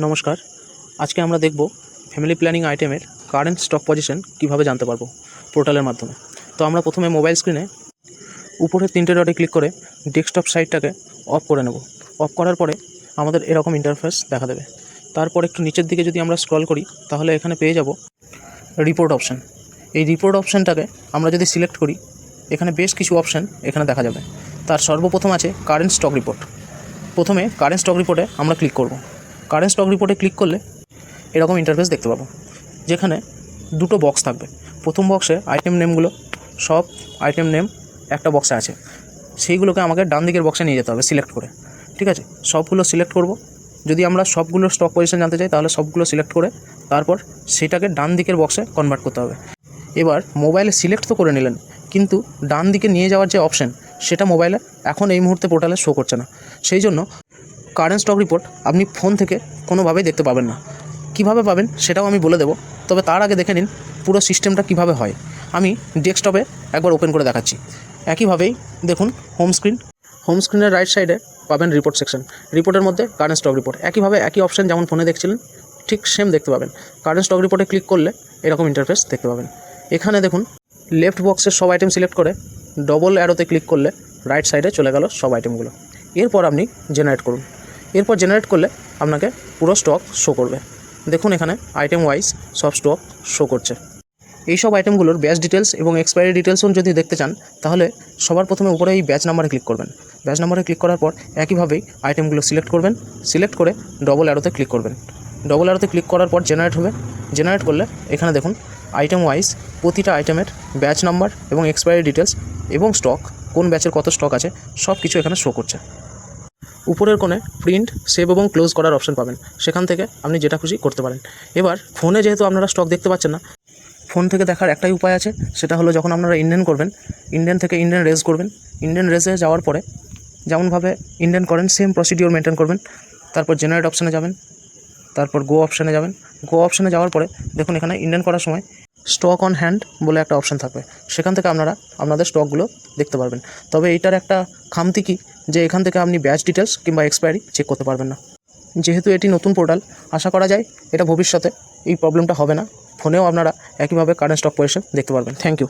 নমস্কার। আজকে আমরা দেখব ফ্যামিলি প্ল্যানিং আইটেমের কারেন্ট স্টক পজিশন কিভাবে জানতে পারবো পোর্টালের মাধ্যমে। তো আমরা প্রথমে মোবাইল স্ক্রিনে উপরের 3টে ডটে ক্লিক করে ডেস্কটপ সাইটটাকে অফ করে নেব। অফ করার পরে আমাদের এরকম ইন্টারফেস দেখা দেবে। তারপর একটু নিচের দিকে যদি আমরা স্ক্রল করি তাহলে এখানে পেয়ে যাব রিপোর্ট অপশান। এই রিপোর্ট অপশানটাকে আমরা যদি সিলেক্ট করি, এখানে বেশ কিছু অপশান এখানে দেখা যাবে। তার সর্বপ্রথম আছে কারেন্ট স্টক রিপোর্ট। প্রথমে কারেন্ট স্টক রিপোর্টে আমরা ক্লিক করব। কারেন্ট স্টক রিপোর্টে ক্লিক করলে এরকম ইন্টারফেস দেখতে পাবো, যেখানে দুটো বক্স থাকবে। প্রথম বক্সে আইটেম নেমগুলো, সব আইটেম নেম একটা বক্সে আছে, সেইগুলোকে আমাকে ডান দিকের বক্সে নিয়ে যেতে হবে সিলেক্ট করে। ঠিক আছে, সবগুলো সিলেক্ট করব। যদি আমরা সবগুলো স্টক পজিশন জানতে চাই তাহলে সবগুলো সিলেক্ট করে তারপর সেটাকে ডান দিকের বক্সে কনভার্ট করতে হবে। এবার মোবাইলে সিলেক্ট তো করে নিলেন, কিন্তু ডান দিকে নিয়ে যাওয়ার যে অপশান সেটা মোবাইলে এখন এই মুহূর্তে পোর্টালে শো করছে না। সেই জন্য কারেন্ট স্টক রিপোর্ট আপনি ফোন থেকে কোনোভাবেই দেখতে পাবেন না। কিভাবে পাবেন সেটাও আমি বলে দেবো, তবে তার আগে দেখে নিন পুরো সিস্টেমটা কিভাবে হয়। আমি ডেস্কটপে একবার ওপেন করে দেখাচ্ছি। একইভাবেই দেখুন হোম স্ক্রিনের রাইট সাইডে পাবেন রিপোর্ট সেকশন। রিপোর্টের মধ্যে কারেন্ট স্টক রিপোর্ট, একইভাবে একই অপশান যেমন ফোনে দেখছিলেন ঠিক সেম দেখতে পাবেন। কারেন্ট স্টক রিপোর্টে ক্লিক করলে এরকম ইন্টারফেস দেখতে পাবেন। এখানে দেখুন লেফট বক্সের সব আইটেম সিলেক্ট করে ডবল অ্যারোতে ক্লিক করলে রাইট সাইডে চলে গেল সব আইটেমগুলো। এরপর আপনি জেনারেট করুন। এরপর জেনারেট করলে আপনাকে পুরো স্টক শো করবে। দেখুন এখানে আইটেম ওয়াইজ সব স্টক শো করছে। এই সব আইটেমগুলোর ব্যাচ ডিটেলস এবং এক্সপায়ারি ডিটেলসও যদি দেখতে চান তাহলে সবার প্রথমে উপরে এই ব্যাচ নাম্বারে ক্লিক করবেন। ব্যাচ নাম্বারে ক্লিক করার পর একইভাবেই আইটেমগুলো সিলেক্ট করবেন। সিলেক্ট করে ডবল অ্যারোতে ক্লিক করবেন। ডবল অ্যারোতে ক্লিক করার পর জেনারেট হবে। জেনারেট করলে এখানে দেখুন আইটেম ওয়াইজ প্রতিটা আইটেমের ব্যাচ নাম্বার এবং এক্সপায়ারি ডিটেলস এবং স্টক, কোন ব্যাচের কত স্টক আছে সব কিছু এখানে শো করছে। উপরের কোণে প্রিন্ট, সেভ এবং ক্লোজ করার অপশান পাবেন, সেখান থেকে আপনি যেটা খুশি করতে পারেন। এবার ফোনে যেহেতু আপনারা স্টক দেখতে পাচ্ছেন না, ফোন থেকে দেখার একটাই উপায় আছে, সেটা হলো যখন আপনারা ইন্ডিয়ান করবেন, ইন্ডিয়ান থেকে ইন্ডিয়ান রেজ করবেন। ইন্ডিয়ান রেজে যাওয়ার পরে যেমনভাবে ইন্ডিয়ান করেন সেম প্রসিডিওর মেনটেন করবেন। তারপর জেনারেট অপশানে যাবেন, তারপর গো অপশানে যাবেন। গো অপশানে যাওয়ার পরে দেখুন এখানে ইন্ডিয়ান করার সময় স্টক অন হ্যান্ড বলে একটা অপশান থাকবে, সেখান থেকে আপনারা আপনাদের স্টকগুলো দেখতে পারবেন। তবে এইটার একটা খামতি কি, যে এখান থেকে আপনি ব্যাচ ডিটেলস কিংবা এক্সপায়ারি চেক করতে পারবেন না। যেহেতু এটি নতুন পোর্টাল, আশা করা যায় এটা ভবিষ্যতে এই প্রবলেমটা হবে না। ফোনেও আপনারা একইভাবে কারেন্ট স্টক পজিশন দেখতে পারবেন। Thank you.